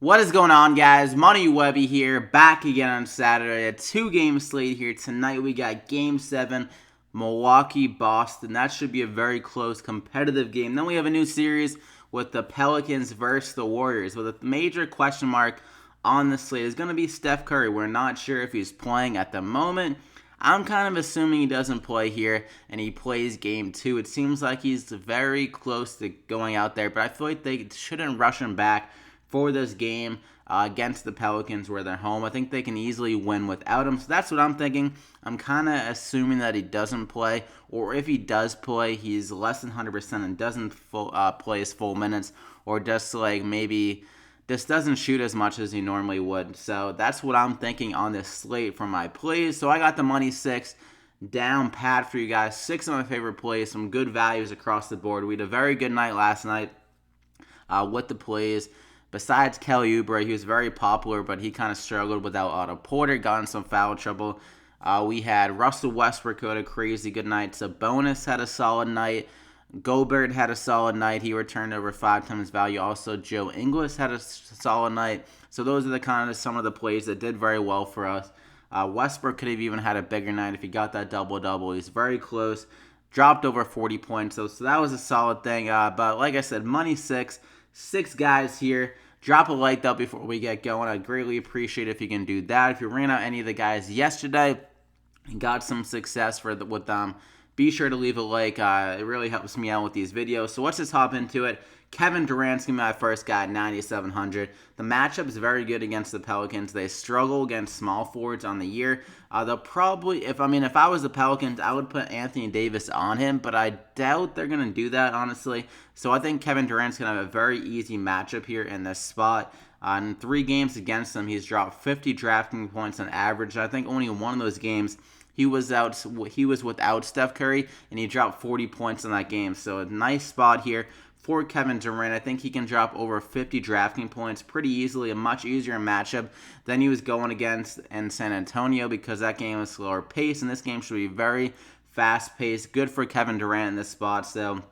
What is going on, guys? Money Webby here, back again on Saturday. A two-game slate here. Tonight we got Game 7, Milwaukee-Boston. That should be a very close, competitive game. Then we have a new series with the Pelicans versus the Warriors, with a major question mark on the slate is going to be Steph Curry. We're not sure if he's playing at the moment. I'm kind of assuming he doesn't play here and he plays game 2. It seems like he's very close to going out there, but I feel like they shouldn't rush him back for this game against the Pelicans where they're home. I think they can easily win without him. So that's what I'm thinking. I'm kind of assuming that he doesn't play, or if he does play, he's less than 100% and doesn't play his full minutes, or just like maybe just doesn't shoot as much as he normally would. So that's what I'm thinking on this slate for my plays. So I got the money 6 down pat for you guys. 6 of my favorite plays, some good values across the board. We had a very good night last night with the plays. Besides Kelly Oubre, he was very popular, but he kind of struggled without Otto Porter, got in some foul trouble. We had Russell Westbrook who had a crazy good night. Sabonis had a solid night. Gobert had a solid night. He returned over 5 times value. Also, Joe Ingles had a solid night. So those are the kind of some of the plays that did very well for us. Westbrook could have even had a bigger night if he got that double-double. He's very close. Dropped over 40 points. So that was a solid thing. But like I said, money 6 guys here. Drop a like though before we get going. I'd greatly appreciate it if you can do that. If you ran out any of the guys yesterday and got some success with them, be sure to leave a like. It really helps me out with these videos. So let's just hop into it. Kevin Durant's going to be my first guy at 9,700. The matchup is very good against the Pelicans. They struggle against small forwards on the year. They'll probably, if I was the Pelicans, I would put Anthony Davis on him, but I doubt they're going to do that, honestly. So I think Kevin Durant's going to have a very easy matchup here in this spot. In 3 games against them, he's dropped 50 DraftKings points on average. I think only one of those games he was without Steph Curry, and he dropped 40 points in that game. So a nice spot here for Kevin Durant. I think he can drop over 50 DraftKings points pretty easily, a much easier matchup than he was going against in San Antonio because that game was slower pace, and this game should be very fast-paced. Good for Kevin Durant in this spot. So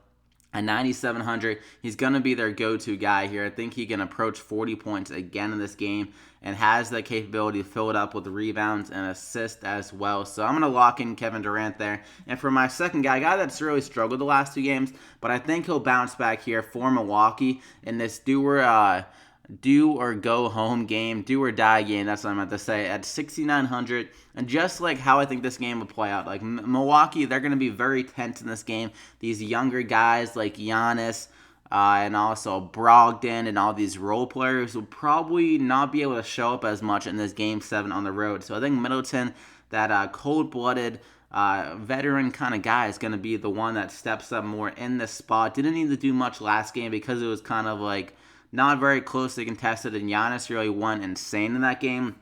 at 9,700, he's going to be their go-to guy here. I think he can approach 40 points again in this game and has the capability to fill it up with rebounds and assists as well. So I'm going to lock in Kevin Durant there. And for my second guy, a guy that's really struggled the last 2 games, but I think he'll bounce back here for Milwaukee in this do or go home game, do or die game, that's what I meant to say, at 6,900. And just like how I think this game will play out, like Milwaukee, they're going to be very tense in this game. These younger guys like Giannis and also Brogdon and all these role players will probably not be able to show up as much in this Game 7 on the road. So I think Middleton, that cold-blooded veteran kind of guy, is going to be the one that steps up more in this spot. Didn't need to do much last game because it was kind of like not very closely contested, and Giannis really went insane in that game.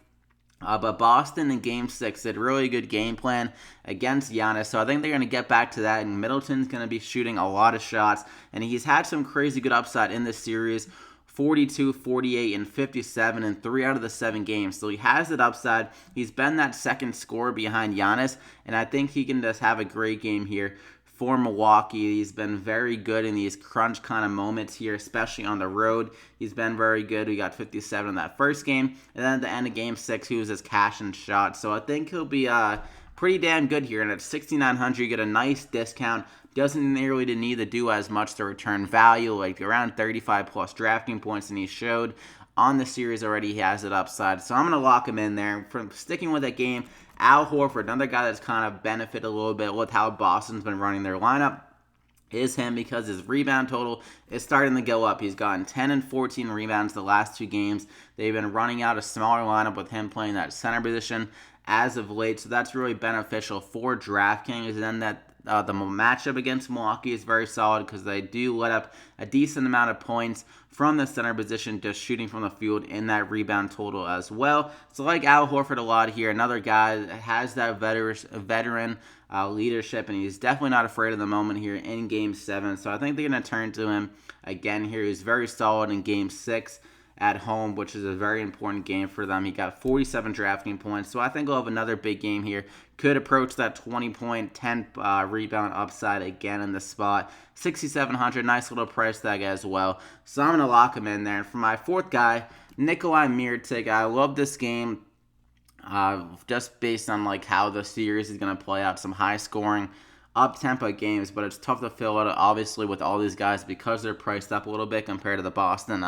But Boston in Game 6 did a really good game plan against Giannis, so I think they're going to get back to that, and Middleton's going to be shooting a lot of shots, and he's had some crazy good upside in this series, 42, 48, and 57 in 3 out of the 7 games. So he has it upside. He's been that second scorer behind Giannis, and I think he can just have a great game here for Milwaukee. He's been very good in these crunch kind of moments here, especially on the road. He's been very good. We got 57 in that first game, and then at the end of Game 6, he was just cashing shots. So I think he'll be pretty damn good here. And at 6,900, you get a nice discount. Doesn't nearly need to do as much to return value, like around 35 plus DraftKings points, and he showed on the series already he has it upside. So I'm going to lock him in there. From sticking with that game, Al Horford, another guy that's kind of benefited a little bit with how Boston's been running their lineup, is him because his rebound total is starting to go up. He's gotten 10 and 14 rebounds the last 2 games. They've been running out a smaller lineup with him playing that center position as of late, so that's really beneficial for DraftKings. And then that the matchup against Milwaukee is very solid because they do let up a decent amount of points from the center position, just shooting from the field in that rebound total as well. So like Al Horford a lot here, another guy that has that veteran leadership, and he's definitely not afraid of the moment here in Game 7. So I think they're going to turn to him again here. He's very solid in Game 6 at home, which is a very important game for them. He got 47 DraftKings points, so I think he'll have another big game here. Could approach that 20-point, 10 rebound upside again in the spot. 6,700, nice little price tag as well. So I'm going to lock him in there. And for my fourth guy, Nikola Mirotic, I love this game. Just based on like how the series is going to play out, some high scoring, up-tempo games, but it's tough to fill out, obviously, with all these guys because they're priced up a little bit compared to the Boston,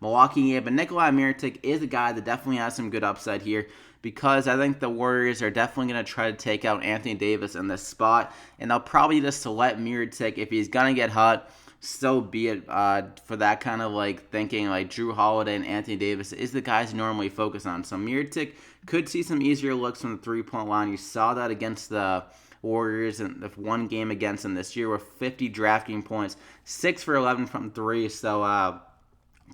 Milwaukee game. But Nikola Mirotic is a guy that definitely has some good upside here because I think the Warriors are definitely going to try to take out Anthony Davis in this spot, and they'll probably just let Mirotic, if he's going to get hot, so be it. For that kind of like thinking, like Jrue Holiday and Anthony Davis is the guys you normally focus on. So Mirotic could see some easier looks from the three-point line. You saw that against the Warriors in the one game against them this year with 50 DraftKings points, 6 for 11 from 3. So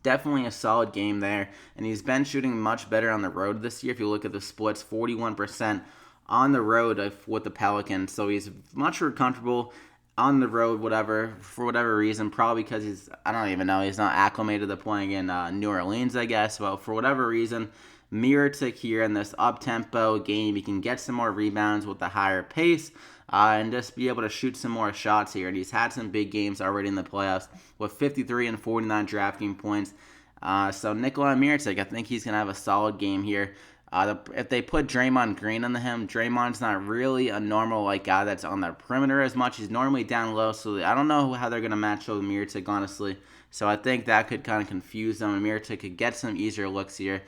definitely a solid game there. And he's been shooting much better on the road this year. If you look at the splits, 41% on the road with the Pelicans. So he's much more comfortable on the road, for whatever reason, probably because I don't even know, he's not acclimated to playing in New Orleans, I guess. Well, for whatever reason, Mirotic here in this up-tempo game, he can get some more rebounds with the higher pace and just be able to shoot some more shots here. And he's had some big games already in the playoffs with 53 and 49 DraftKings points. So Nikola Mirotic, I think he's going to have a solid game here. If they put Draymond Green on him, Draymond's not really a normal guy that's on the perimeter as much. He's normally down low, so I don't know how they're going to match up with Mirotic, honestly. So I think that could kind of confuse them, and Mirotic could get some easier looks here.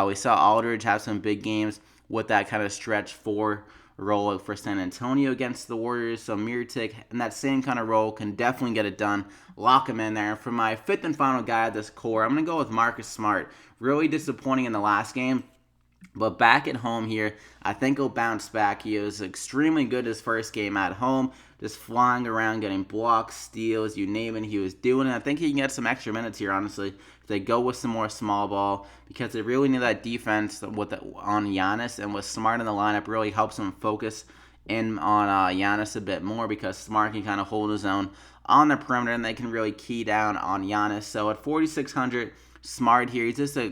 We saw Aldridge have some big games with that kind of stretch 4 role for San Antonio against the Warriors. So Mirotic, in that same kind of role, can definitely get it done. Lock him in there. For my fifth and final guy at this core, I'm going to go with Marcus Smart. Really disappointing in the last game. But back at home here, I think he'll bounce back. He was extremely good his first game at home, just flying around, getting blocks, steals, you name it, he was doing it. I think he can get some extra minutes here, honestly, if they go with some more small ball, because they really need that defense on Giannis, and with Smart in the lineup really helps him focus in on Giannis a bit more, because Smart can kind of hold his own on the perimeter, and they can really key down on Giannis. So at 4,600, Smart here, he's just a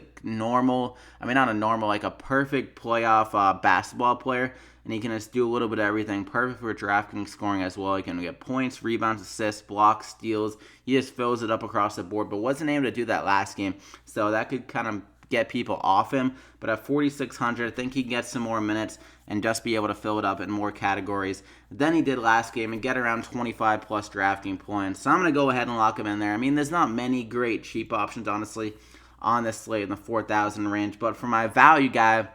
perfect playoff basketball player, and he can just do a little bit of everything. Perfect for DraftKings scoring as well. He can get points, rebounds, assists, blocks, steals. He just fills it up across the board, but wasn't able to do that last game, so that could kind of get people off him. But at 4,600, I think he can get some more minutes and just be able to fill it up in more categories than he did last game and get around 25 plus DraftKings points. So I'm going to go ahead and lock him in there. I mean, there's not many great cheap options, honestly, on this slate in the 4,000 range. But for my value guy,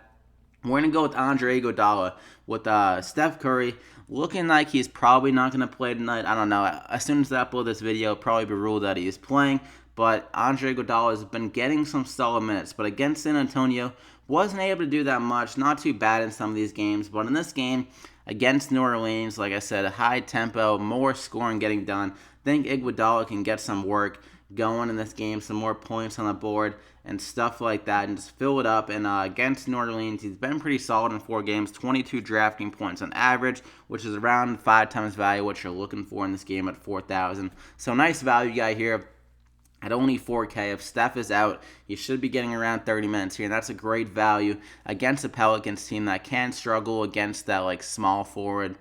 we're going to go with Andre Iguodala with Steph Curry. Looking like he's probably not going to play tonight. I don't know. As soon as I upload this video, it'll probably be ruled that he is playing. But Andre Iguodala has been getting some solid minutes. But against San Antonio, wasn't able to do that much. Not too bad in some of these games. But in this game, against New Orleans, like I said, a high tempo, more scoring getting done. I think Iguodala can get some work going in this game, some more points on the board and stuff like that, and just fill it up. And against New Orleans, he's been pretty solid in 4 games, 22 DraftKings points on average, which is around 5 times value, what you're looking for in this game at 4,000. So nice value guy here at only 4K. If Steph is out, you should be getting around 30 minutes here, and that's a great value against a Pelicans team that can struggle against that small forward,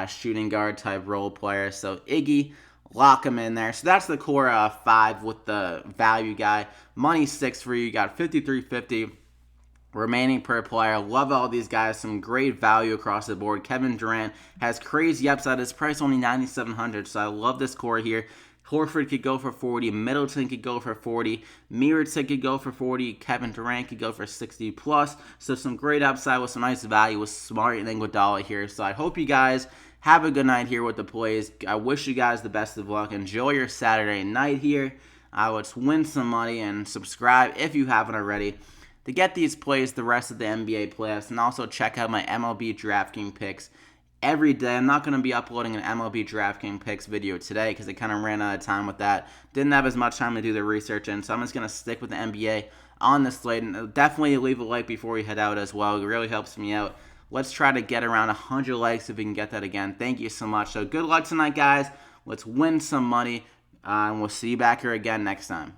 shooting guard type role player. So Iggy, lock him in there. So that's the core 5 with the value guy. Money 6 for you. Got 53.50 remaining per player. Love all these guys. Some great value across the board. Kevin Durant has crazy upside. His price only 9,700. So I love this core here. Horford could go for 40. Middleton could go for 40. Mirotic could go for 40. Kevin Durant could go for 60 plus. So some great upside with some nice value with Smart and Iguodala here. So I hope you guys have a good night here with the plays. I wish you guys the best of luck. Enjoy your Saturday night here. Let's win some money, and subscribe if you haven't already to get these plays the rest of the NBA playoffs. And also check out my MLB DraftKings picks every day. I'm not going to be uploading an MLB DraftKings picks video today because I kind of ran out of time with that. Didn't have as much time to do the research in, so I'm just going to stick with the NBA on this slate. And definitely leave a like before we head out as well. It really helps me out. Let's try to get around 100 likes if we can get that again. Thank you so much. So good luck tonight, guys. Let's win some money, and we'll see you back here again next time.